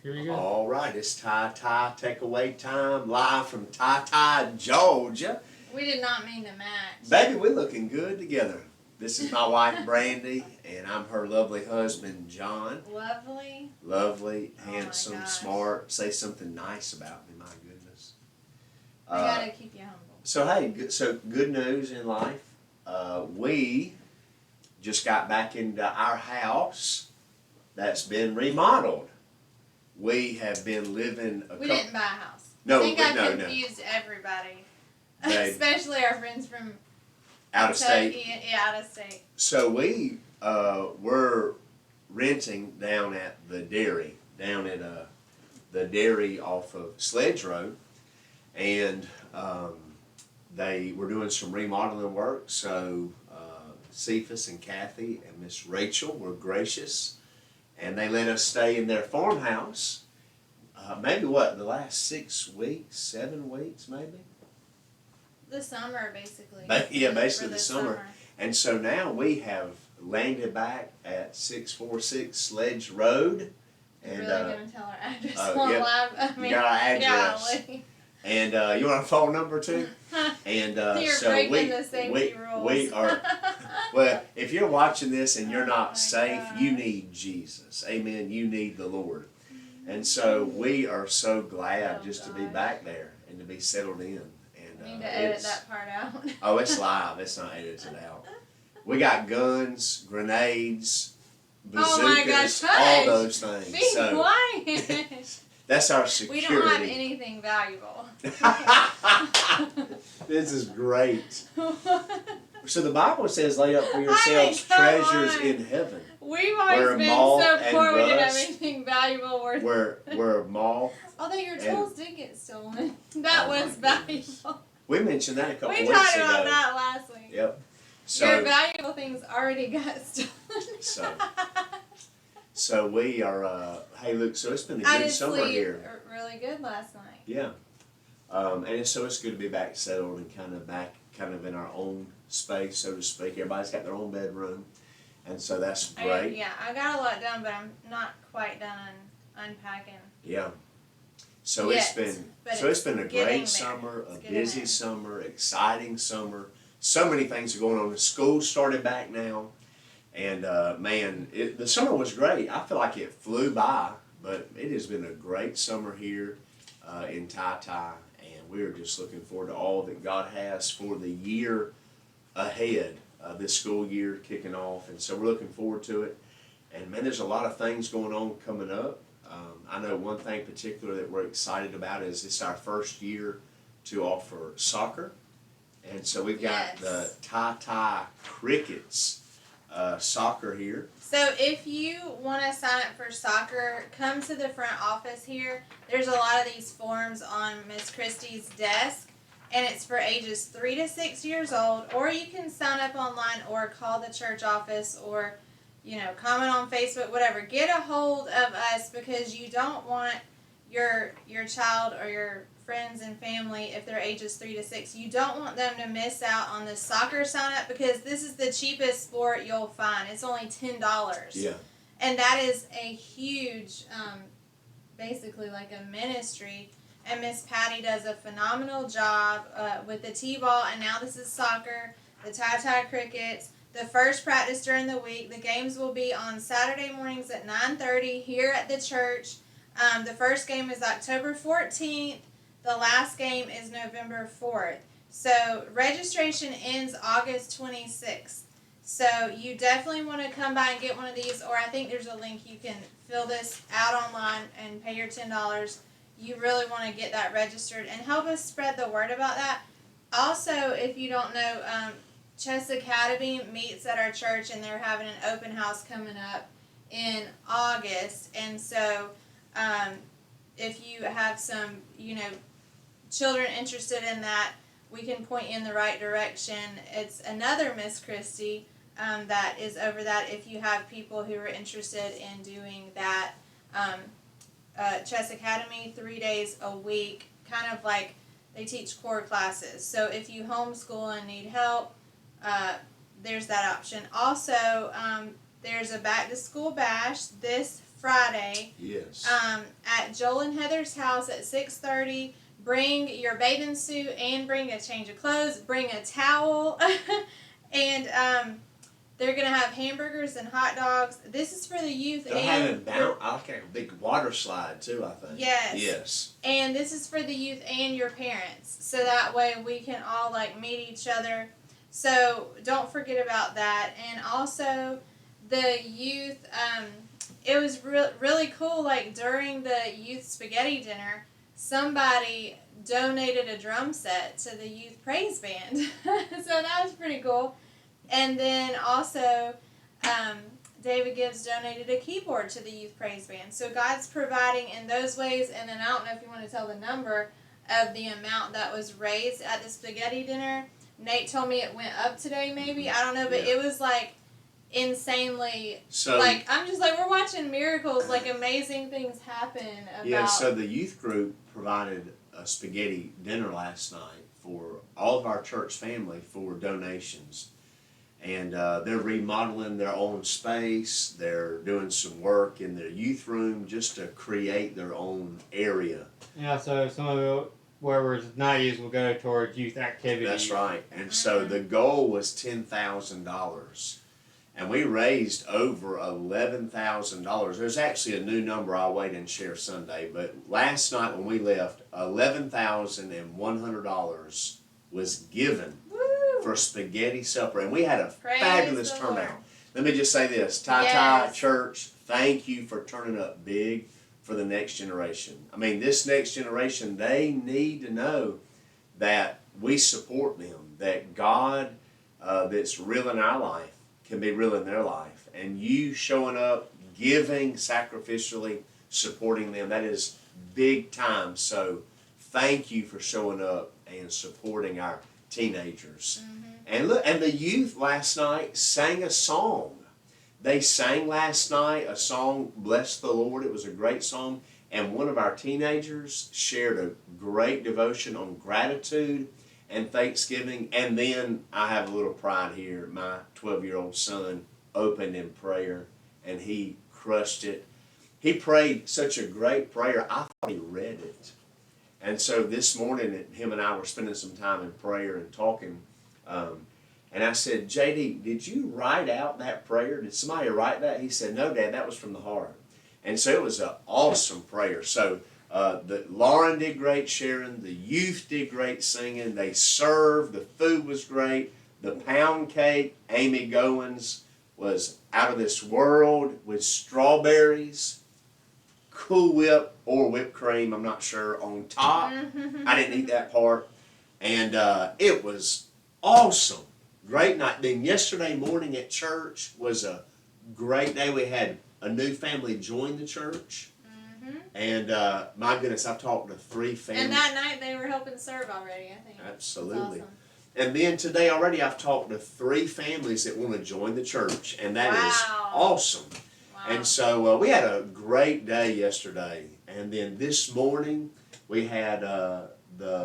Here we go. All right, it's Ty-Ty takeaway time, live from Ty-Ty, Georgia. We did not mean to match. Baby, we're looking good together. This is my wife, Brandi, and I'm her lovely husband, John. Lovely. Lovely, Oh handsome, my gosh. smart. Say something nice about me, my goodness. I gotta keep you humble. So, hey, good news in life. We just got back into our house that's been remodeled. We have been living We didn't buy a house. No, I think I no. confused everybody. They- Especially our friends from out of state. Yeah, out of state. So we were renting down at the dairy, the dairy off of Sledge Road, and they were doing some remodeling work. So Cephas and Kathy and Miss Rachel were gracious, and they let us stay in their farmhouse. Maybe the last 6 weeks, 7 weeks, maybe. The summer, basically. Yeah, basically the summer. And so now we have landed back at 646 Sledge Road. And, really going to tell our address yeah, live? I mean, you got our address. golly. And you want a phone number too? And You're so breaking the safety rules. we are. Well, if you're watching this and you're Oh not my safe, gosh. you need Jesus. Amen. You need the Lord. And so we are so glad just to be back there and to be settled in. And You need to edit that part out. Oh, it's live. It's not edited out. We got guns, grenades, bazookas, Oh my gosh, all hush. those things. Be So quiet. that's our We security. don't have anything valuable. This is great. So the Bible says, lay up for I yourselves mean, come treasures on. in heaven. We've always Where been moth so and poor we didn't have rust, anything valuable worth. where moth. Although your and- tools did get stolen. That Oh, was my goodness. valuable. We mentioned that a couple We weeks talked ago. about that last week. Yep. Your valuable things already got stolen. So we are. Hey, look. So it's been a I good did summer sleep here. really good last night. Yeah. And it's good to be back settled and kind of in our own space, so to speak. Everybody's got their own bedroom, and so that's great. I got a lot done, but I'm not quite done unpacking. Yeah. So Yet, it's been a getting there. great summer, a It's getting busy there. summer, exciting summer. So many things are going on. The school started back now, and man, the summer was great. I feel like it flew by, but it has been a great summer here in Ty-Ty, and we're just looking forward to all that God has for the year ahead. This school year kicking off, and so we're looking forward to it. And man, there's a lot of things going on coming up. I know one thing in particular that we're excited about is it's our first year to offer soccer. And so we've got the Ty-Ty Crickets soccer here. So if you want to sign up for soccer, come to the front office here. There's a lot of these forms on Miss Christie's desk, and it's for ages 3 to 6 years old. Or you can sign up online or call the church office or comment on Facebook, whatever. Get a hold of us because you don't want your child or your friends and family, if they're ages 3 to 6, you don't want them to miss out on the soccer sign up because this is the cheapest sport you'll find. It's only $10. Yeah. And that is a huge, basically like a ministry. And Miss Patty does a phenomenal job with the T-ball, and now this is soccer, the Ty-Ty Crickets. The first practice during the week. The games will be on Saturday mornings at 9:30 here at the church. The first game is October 14th. The last game is November 4th. So registration ends August 26th. So you definitely want to come by and get one of these, or I think there's a link you can fill this out online and pay your $10. You really want to get that registered and help us spread the word about that. Also, if you don't know, Chess Academy meets at our church, and they're having an open house coming up in August. And so if you have some, children interested in that, we can point you in the right direction. It's another Miss Christie that is over that if you have people who are interested in doing that. Chess Academy, 3 days a week, kind of like they teach core classes. So if you homeschool and need help, there's that option. Also, there's a back to school bash this Friday. Yes. At Joel and Heather's house at 6:30. Bring your bathing suit and bring a change of clothes. Bring a towel, and they're gonna have hamburgers and hot dogs. This is for the youth. They're having a big water slide too, I think. Yes. Yes. And this is for the youth and your parents, so that way we can all like meet each other. So don't forget about that. And also, the youth. It was really cool. Like during the youth spaghetti dinner, somebody donated a drum set to the youth praise band. So that was pretty cool. And then also, David Gibbs donated a keyboard to the youth praise band. So God's providing in those ways. And then I don't know if you want to tell the number of the amount that was raised at the spaghetti dinner. Nate told me it went up today, maybe. I don't know, but it was like insanely. So like I'm just like we're watching miracles, like amazing things happen. So the youth group provided a spaghetti dinner last night for all of our church family for donations. And they're remodeling their own space. They're doing some work in their youth room just to create their own area. Yeah, so some of it, wherever it's not used, will go towards youth activities. That's right. And so the goal was $10,000. And we raised over $11,000. There's actually a new number I'll wait and share Sunday. But last night when we left, $11,100 was given for spaghetti supper, and we had a fabulous turnout. Let me just say this, TyTy Church, thank you for turning up big for the next generation. I mean, this next generation, they need to know that we support them, that God that's real in our life can be real in their life, and you showing up, giving sacrificially, supporting them, that is big time. So thank you for showing up and supporting our teenagers. And look, and the youth last night sang a song. They sang last night a song, Bless the Lord. It was a great song. And one of our teenagers shared a great devotion on gratitude and thanksgiving. And then I have a little pride here. My 12-year-old son opened in prayer, and he crushed it. He prayed such a great prayer, I thought he read it. And so this morning, him and I were spending some time in prayer and talking. And I said, JD, did you write out that prayer? Did somebody write that? He said, no, Dad, that was from the heart. And so it was an awesome prayer. So Lauren did great sharing. The youth did great singing. They served. The food was great. The pound cake, Amy Goins, was out of this world with strawberries, Cool Whip or whipped cream, I'm not sure, on top. I didn't eat that part. And it was awesome. Great night. Then yesterday morning at church was a great day. We had a new family join the church. And my goodness, I've talked to 3 families. And that night they were helping serve already, I think. Absolutely. Awesome. And then today already I've talked to 3 families that want to join the church. And that is awesome. Wow. And so we had a great day yesterday. And then this morning we had the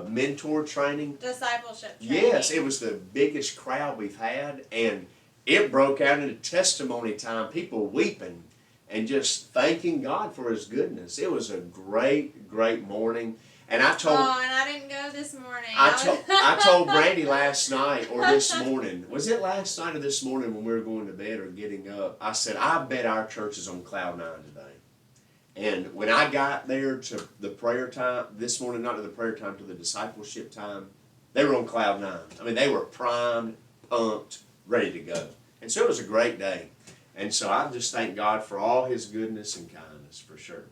mentor training. Discipleship training. Yes, it was the biggest crowd we've had. And it broke out into testimony time. People weeping and just thanking God for His goodness. It was a great, great morning. And I told... Oh, and I didn't go this morning. I told Brandi last night or this morning. Was it last night or this morning when we were going to bed or getting up? I said, I bet our church is on cloud 9 today. And when I got there to the prayer time, this morning, not to the prayer time, to the discipleship time, they were on cloud 9. I mean, they were primed, pumped, ready to go. And so it was a great day. And so I just thank God for all His goodness and kindness, for sure.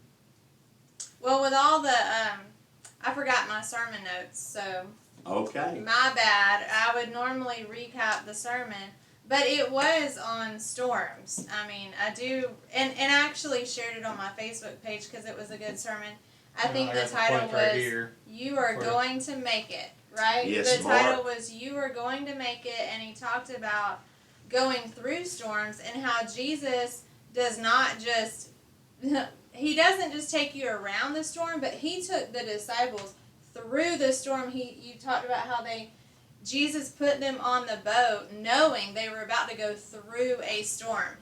Well, with all the, I forgot my sermon notes, so. Okay. My bad. I would normally recap the sermon, but it was on storms. I mean, I do, and I actually shared it on my Facebook page because it was a good sermon. I think the title was, You Are Going to Make It, right? Yes, the title was, You Are Going to Make It, and he talked about going through storms and how Jesus does not just, He doesn't just take you around the storm, but He took the disciples through the storm. You talked about how Jesus put them on the boat knowing they were about to go through a storm.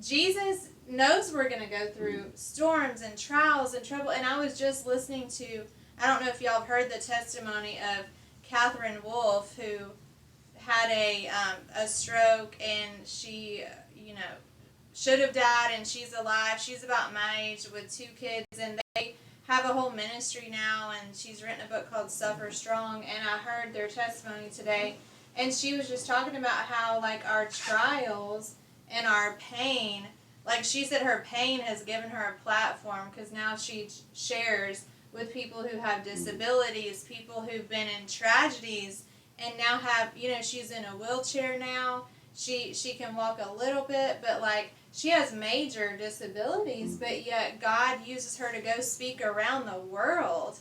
Jesus knows we're going to go through storms and trials and trouble. And I was just listening to, I don't know if y'all have heard the testimony of Catherine Wolfe, who had a stroke, and she, you know, should have died, and she's alive. She's about my age with 2 kids, and they have a whole ministry now, and she's written a book called Suffer Strong, and I heard their testimony today, and she was just talking about how, like, our trials and our pain, like she said, her pain has given her a platform, because now she shares with people who have disabilities, people who've been in tragedies, and now have, you know, she's in a wheelchair now. She can walk a little bit, but like she has major disabilities, but yet God uses her to go speak around the world,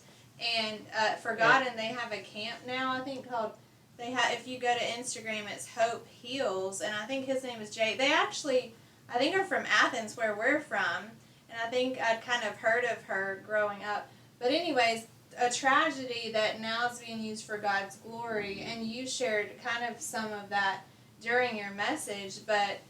and for God. And they have a camp now, I think, called, if you go to Instagram, it's Hope Heals, and I think his name is Jay. They actually, I think, are from Athens, where we're from, and I think I'd kind of heard of her growing up. But anyways, a tragedy that now is being used for God's glory, and you shared kind of some of that during your message, but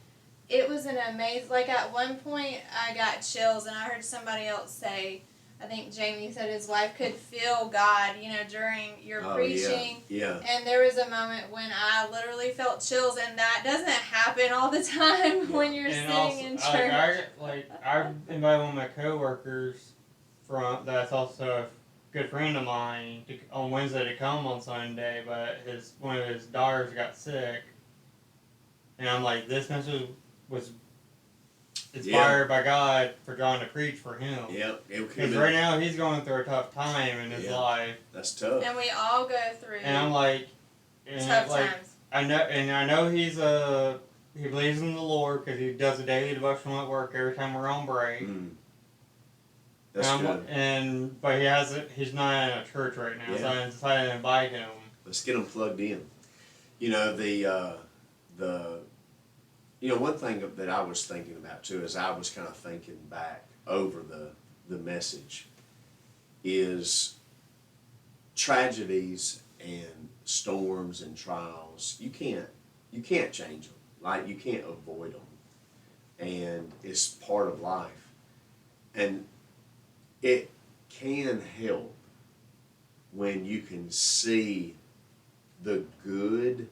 it was an amazing, like at one point I got chills, and I heard somebody else say, I think Jamie said his wife could feel God, you know, during your preaching. Yeah. And there was a moment when I literally felt chills, and that doesn't happen all the time when you're And sitting also, in church. I invited one of my coworkers that's also a good friend of mine on Wednesday to come on Sunday, but one of his daughters got sick, and I'm like, this message was inspired by God for John to preach for him. Yep. Because right now he's going through a tough time in his life. That's tough. And we all go through And I'm like, tough times. I know he believes in the Lord, because he does a daily devotional at work every time we're on break. That's good. But he's not in a church right now, so I decided to invite him. Let's get him plugged in. You know, one thing that I was thinking about too, as I was kind of thinking back over the message, is tragedies and storms and trials. You can't change them. Like, you can't avoid them, and it's part of life. And it can help when you can see the good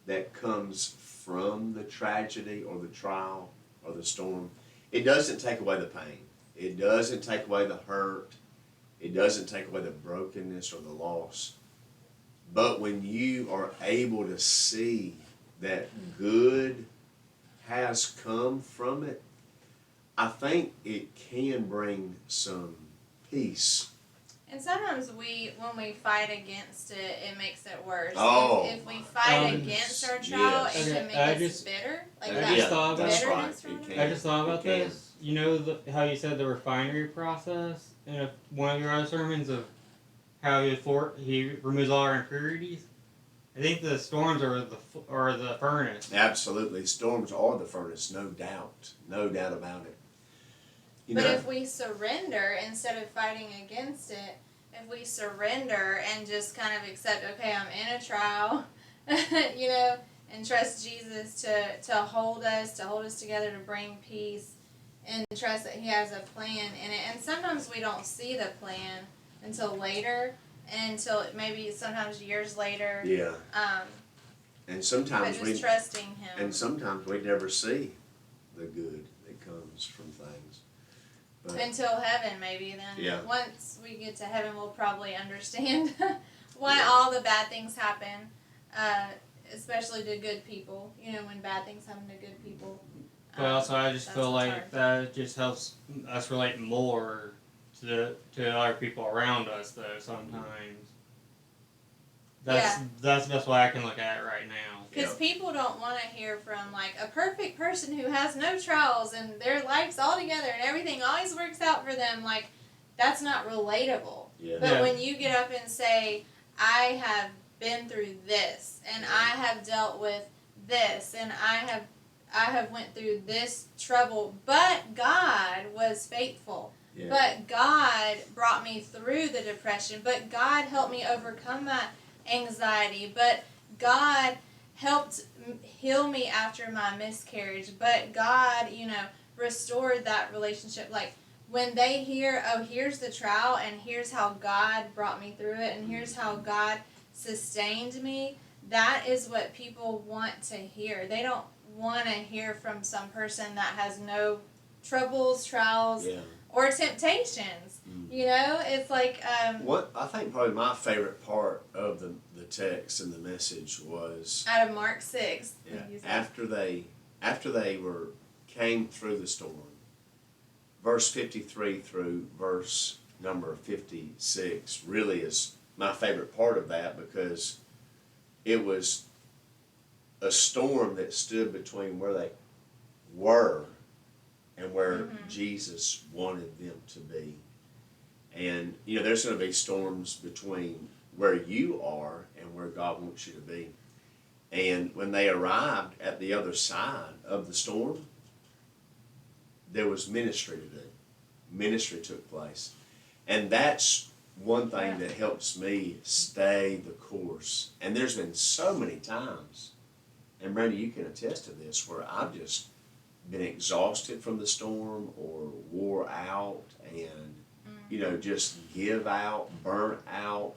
that comes from the tragedy or the trial or the storm. It doesn't take away the pain. It doesn't take away the hurt. It doesn't take away the brokenness or the loss. But when you are able to see that good has come from it, I think it can bring some peace. And sometimes when we fight against it, it makes it worse. Oh, if we fight against our trial, it can make us bitter. Like I just thought about bitterness from it. I just thought about this. You know how you said the refinery process in one of your other sermons of how he removes all our impurities? I think the storms are the furnace. Absolutely. Storms are the furnace, no doubt. No doubt about it. But if we surrender instead of fighting against it, if we surrender and just kind of accept, okay, I'm in a trial, you know, and trust Jesus to hold us together, to bring peace, and trust that He has a plan in it. And sometimes we don't see the plan until later, until maybe sometimes years later. Yeah. And sometimes but just trusting Him. And sometimes we never see the good that comes from things. But until heaven, maybe then. Yeah. Once we get to heaven, we'll probably understand why all the bad things happen, especially to good people. You know, when bad things happen to good people. But also, I just feel like that just helps us relate more to other people around us, though. Sometimes. That's the best way I can look at it right now. Because people don't want to hear from like a perfect person who has no trials and their life's all together and everything always works out for them. Like, that's not relatable. Yeah. But when you get up and say, I have been through this, and I have dealt with this, and I have went through this trouble, but God was faithful. Yeah. But God brought me through the depression. But God helped me overcome my anxiety. But God helped heal me after my miscarriage. But God, restored that relationship. Like when they hear, oh, here's the trial and here's how God brought me through it and here's how God sustained me, that is what people want to hear. They don't want to hear from some person that has no troubles, trials, or temptations. You know, it's like what I think probably my favorite part of the text and the message was out of Mark 6. After they came through the storm, verse 53 through verse number 56 really is my favorite part of that, because it was a storm that stood between where they were and where Jesus wanted them to be. And, you know, there's going to be storms between where you are and where God wants you to be. And when they arrived at the other side of the storm, there was ministry to do. Ministry took place. And that's one thing that helps me stay the course. And there's been so many times, and Brandi, you can attest to this, where I've just been exhausted from the storm or wore out and, you know, just give out, burnt out,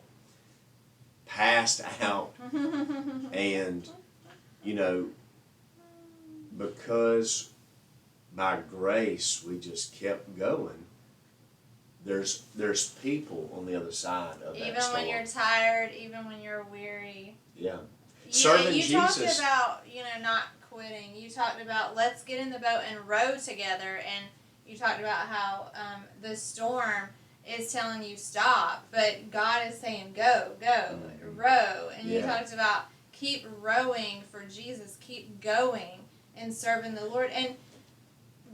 passed out. And, you know, because by grace we just kept going, there's people on the other side of that even storm. when you're tired, even when you're weary. Yeah. Serving Jesus. You talked about, you know, not quitting. You talked about let's get in the boat and row together, and you talked about how the storm is telling you stop, but God is saying go, row. And you talked about keep rowing for Jesus, keep going and serving the Lord. And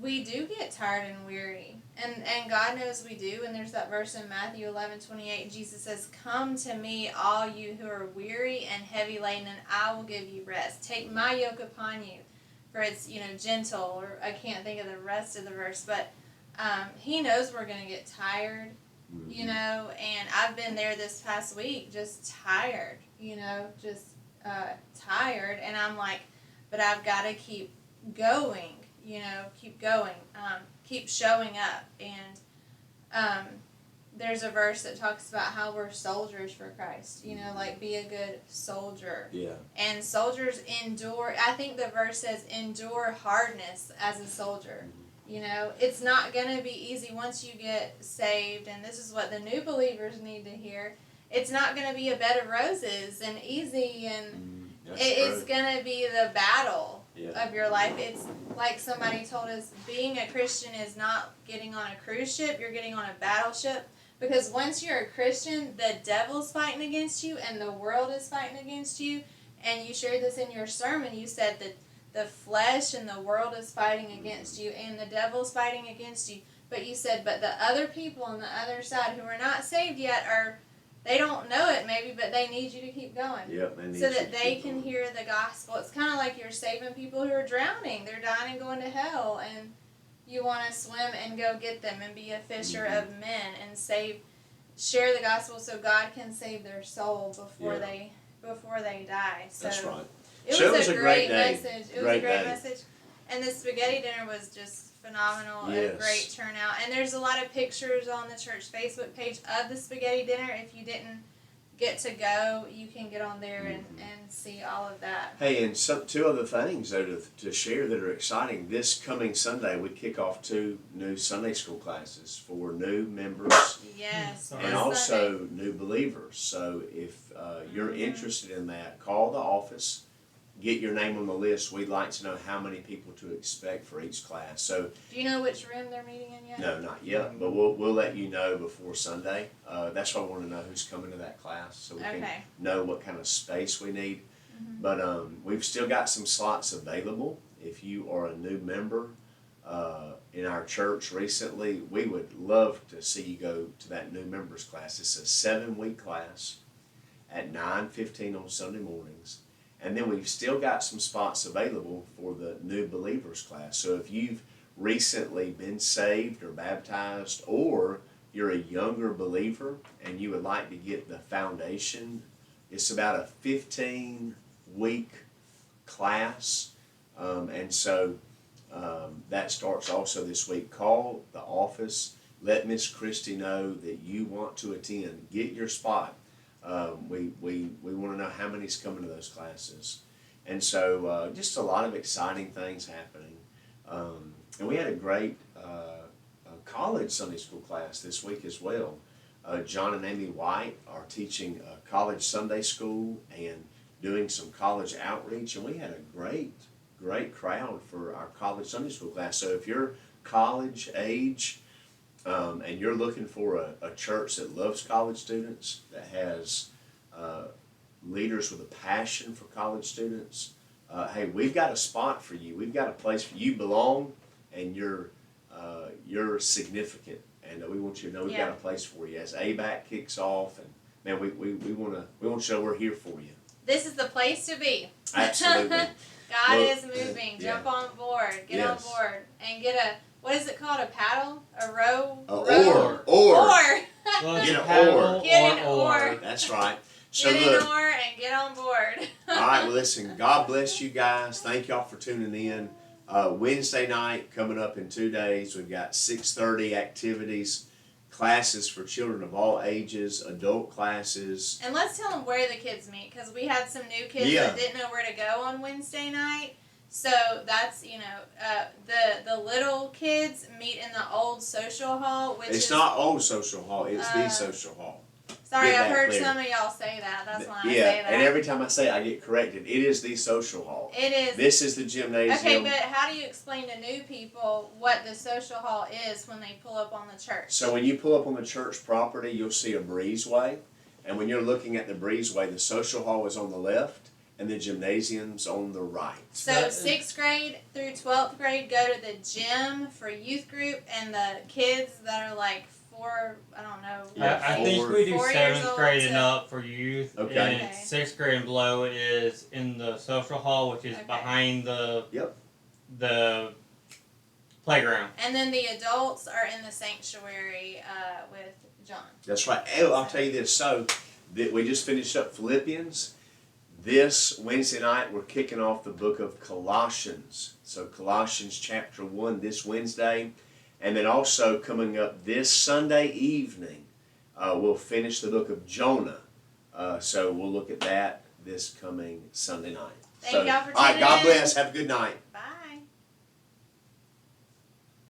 we do get tired and weary. And God knows we do. And there's that verse in Matthew 11:28. Jesus says, come to me, all you who are weary and heavy laden, and I will give you rest. Take my yoke upon you, for it's, you know, gentle. Or I can't think of the rest of the verse. But he knows we're going to get tired, you know. And I've been there this past week just tired, you know, just tired. And I'm like, but I've got to keep going. You know, keep going, keep showing up. And there's a verse that talks about how we're soldiers for Christ. You know, like be a good soldier. Yeah. And soldiers endure. I think the verse says endure hardness as a soldier. You know, it's not going to be easy once you get saved. And this is what the new believers need to hear. It's not going to be a bed of roses and easy. And it's going to be the battle of your life. It's like somebody told us, being a Christian is not getting on a cruise ship, you're getting on a battleship. Because once you're a Christian, the devil's fighting against you and the world is fighting against you. And you shared this in your sermon. You said that the flesh and the world is fighting against you and the devil's fighting against you. But you said, but the other people on the other side who are not saved yet they don't know it maybe, but they need you to keep going. Yep, they need so you that to they keep can going. hear the gospel. It's kind of like you're saving people who are drowning. They're dying and going to hell, and you want to swim and go get them and be a fisher of men and share the gospel so God can save their soul before they die. So that's right. It was a great message. It was a great message. And the spaghetti dinner was just phenomenal. A great turnout. And there's a lot of pictures on the church Facebook page of the spaghetti dinner. If you didn't get to go, you can get on there and see all of that. Hey, and two other things though to share that are exciting. This coming Sunday, we kick off 2 new Sunday school classes for new members. Yes. And also new believers. So if you're interested in that, call the office. Get your name on the list. We'd like to know how many people to expect for each class. So, do you know which room they're meeting in yet? No, not yet, but we'll let you know before Sunday. That's why I want to know who's coming to that class, so we can know what kind of space we need. But we've still got some slots available. If you are a new member in our church recently, we would love to see you go to that new members class. It's a 7-week class at 9:15 on Sunday mornings. And then we've still got some spots available for the new believers class. So if you've recently been saved or baptized, or you're a younger believer and you would like to get the foundation, it's about a 15-week class. And so That starts also this week. Call the office. Let Miss Christie know that you want to attend. Get your spot. We want to know how many's coming to those classes. And so just a lot of exciting things happening. And we had a great college Sunday school class this week as well. John and Amy White are teaching college Sunday school and doing some college outreach. And we had a great crowd for our college Sunday school class. So if you're college age and you're looking for a church that loves college students, that has leaders with a passion for college students, hey, we've got a spot for you. We've got a place for you. You belong, and you're significant, and we want you to know we've got a place for you as ABAC kicks off. And man, we want to show we're here for you. This is the place to be. Absolutely. God Well, is moving. yeah. Jump on board. Get on Yes. board and get a, what is it called? A paddle? A row? Oar. Well, it's Get an paddle oar. Get an or oar. That's right. So Get look. an oar and get on board. All right, well, listen, God bless you guys. Thank y'all for tuning in. Wednesday night, coming up in 2 days, we've got 6:30 activities, classes for children of all ages, adult classes. And let's tell them where the kids meet, because we had some new kids that didn't know where to go on Wednesday night. So that's, the little kids meet in the old social hall, which It's is... not old social hall, it's the social hall. Sorry, Get I've that heard clear. some of y'all say that. That's why I Yeah, say that. and every time I say it, I get corrected. It is the social hall. It is. This is the gymnasium. Okay, but how do you explain to new people what the social hall is when they pull up on the church? So when you pull up on the church property, you'll see a breezeway. And when you're looking at the breezeway, the social hall is on the left and the gymnasium's on the right. So 6th grade through 12th grade go to the gym for youth group, and the kids that are like 4, I don't know. Yeah, I think we do 4 years 7th old grade to- and up for youth. Okay. And Okay. 6th grade and below is in the social hall, which is Okay. behind the Yep. the playground. And then the adults are in the sanctuary with John. That's right. Oh, I'll tell you this. So we just finished up Philippians. This Wednesday night, we're kicking off the book of Colossians. So Colossians chapter 1 this Wednesday. And then also coming up this Sunday evening, we'll finish the book of Jonah. So we'll look at that this coming Sunday night. Thank y'all for all right, tuning God in. bless. Have a good night. Bye.